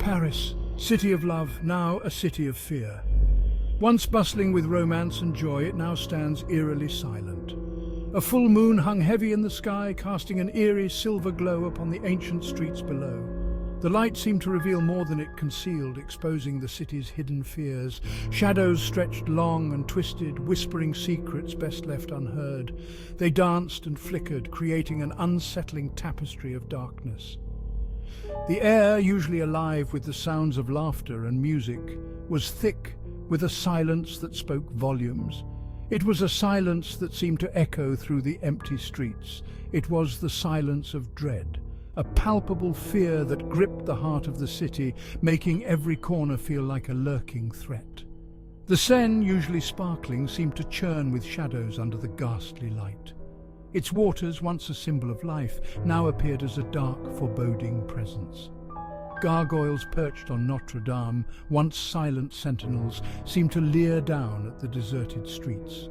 Paris, city of love, now a city of fear. Once bustling with romance and joy, it now stands eerily silent. A full moon hung heavy in the sky, casting an eerie silver glow upon the ancient streets below. The light seemed to reveal more than it concealed, exposing the city's hidden fears. Shadows stretched long and twisted, whispering secrets best left unheard. They danced and flickered, creating an unsettling tapestry of darkness. The air, usually alive with the sounds of laughter and music, was thick with a silence that spoke volumes. It was a silence that seemed to echo through the empty streets. It was the silence of dread, a palpable fear that gripped the heart of the city, making every corner feel like a lurking threat. The Seine, usually sparkling, seemed to churn with shadows under the ghastly light. Its waters, once a symbol of life, now appeared as a dark, foreboding presence. Gargoyles perched on Notre Dame, once silent sentinels, seemed to leer down at the deserted streets.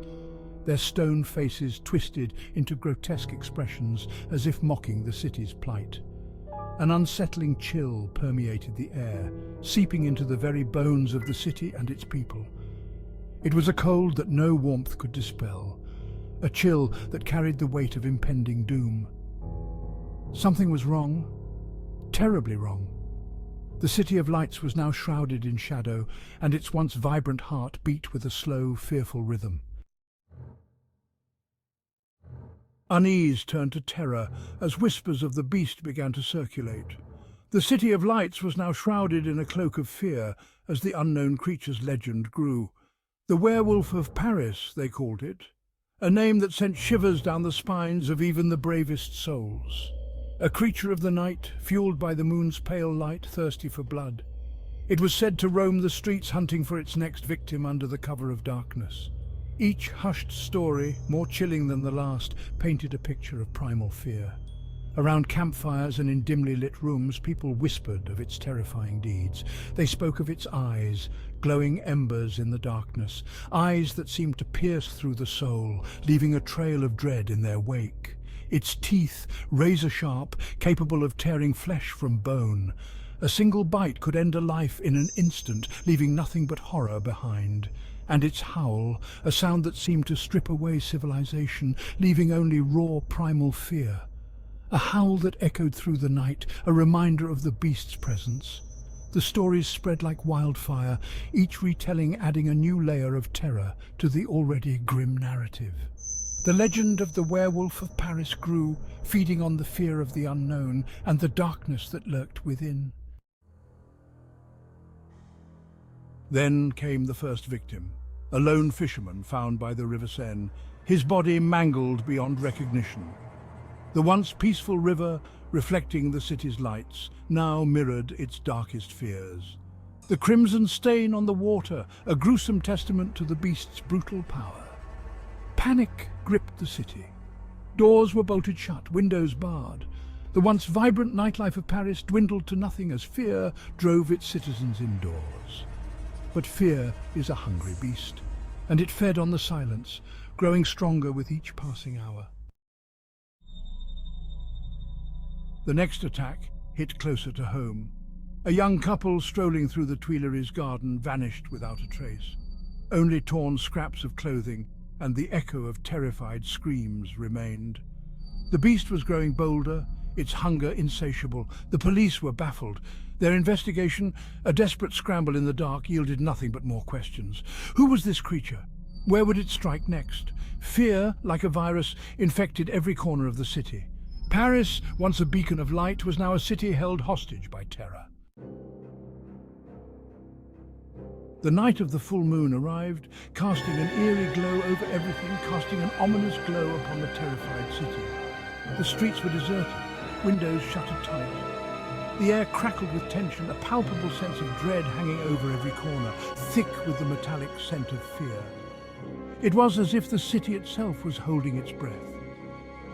Their stone faces twisted into grotesque expressions as if mocking the city's plight. An unsettling chill permeated the air, seeping into the very bones of the city and its people. It was a cold that no warmth could dispel, a chill that carried the weight of impending doom. Something was wrong, terribly wrong. The City of Lights was now shrouded in shadow, and its once vibrant heart beat with a slow, fearful rhythm. Unease turned to terror as whispers of the beast began to circulate. The City of Lights was now shrouded in a cloak of fear as the unknown creature's legend grew. The Werewolf of Paris, they called it, a name that sent shivers down the spines of even the bravest souls. A creature of the night, fueled by the moon's pale light, thirsty for blood. It was said to roam the streets hunting for its next victim under the cover of darkness. Each hushed story, more chilling than the last, painted a picture of primal fear. Around campfires and in dimly lit rooms, people whispered of its terrifying deeds. They spoke of its eyes, glowing embers in the darkness, eyes that seemed to pierce through the soul, leaving a trail of dread in their wake. Its teeth, razor-sharp, capable of tearing flesh from bone. A single bite could end a life in an instant, leaving nothing but horror behind. And its howl, a sound that seemed to strip away civilization, leaving only raw primal fear. A howl that echoed through the night, a reminder of the beast's presence. The stories spread like wildfire, each retelling adding a new layer of terror to the already grim narrative. The legend of the Werewolf of Paris grew, feeding on the fear of the unknown and the darkness that lurked within. Then came the first victim, a lone fisherman found by the River Seine, his body mangled beyond recognition. The once peaceful river, reflecting the city's lights, now mirrored its darkest fears. The crimson stain on the water, a gruesome testament to the beast's brutal power. Panic gripped the city. Doors were bolted shut, windows barred. The once vibrant nightlife of Paris dwindled to nothing as fear drove its citizens indoors. But fear is a hungry beast, and it fed on the silence, growing stronger with each passing hour. The next attack hit closer to home. A young couple strolling through the Tuileries garden vanished without a trace. Only torn scraps of clothing and the echo of terrified screams remained. The beast was growing bolder, its hunger insatiable. The police were baffled. Their investigation, a desperate scramble in the dark, yielded nothing but more questions. Who was this creature? Where would it strike next? Fear, like a virus, infected every corner of the city. Paris, once a beacon of light, was now a city held hostage by terror. The night of the full moon arrived, casting an eerie glow over everything, casting an ominous glow upon the terrified city. The streets were deserted, windows shuttered tight. The air crackled with tension, a palpable sense of dread hanging over every corner, thick with the metallic scent of fear. It was as if the city itself was holding its breath.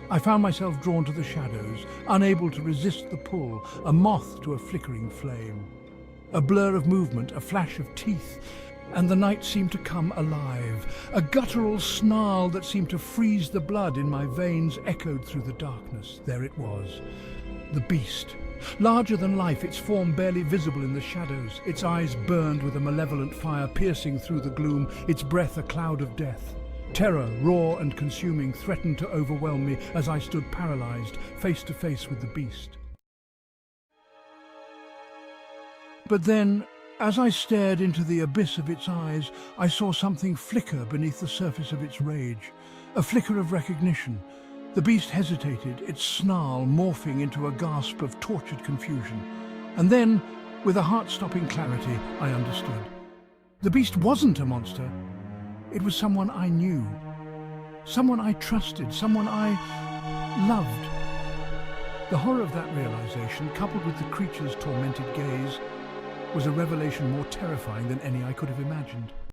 I found myself drawn to the shadows, unable to resist the pull, a moth to a flickering flame. A blur of movement, a flash of teeth, and the night seemed to come alive. A guttural snarl that seemed to freeze the blood in my veins echoed through the darkness. There it was, the beast, Larger than life, its form barely visible in the shadows, its eyes burned with a malevolent fire piercing through the gloom, its breath a cloud of death. Terror, raw and consuming, threatened to overwhelm me as I stood paralyzed, face to face with the beast. But then, as I stared into the abyss of its eyes, I saw something flicker beneath the surface of its rage. A flicker of recognition. The beast hesitated, its snarl morphing into a gasp of tortured confusion. And then, with a heart-stopping clarity, I understood. The beast wasn't a monster. It was someone I knew. Someone I trusted. Someone I loved. The horror of that realization, coupled with the creature's tormented gaze, was a revelation more terrifying than any I could have imagined.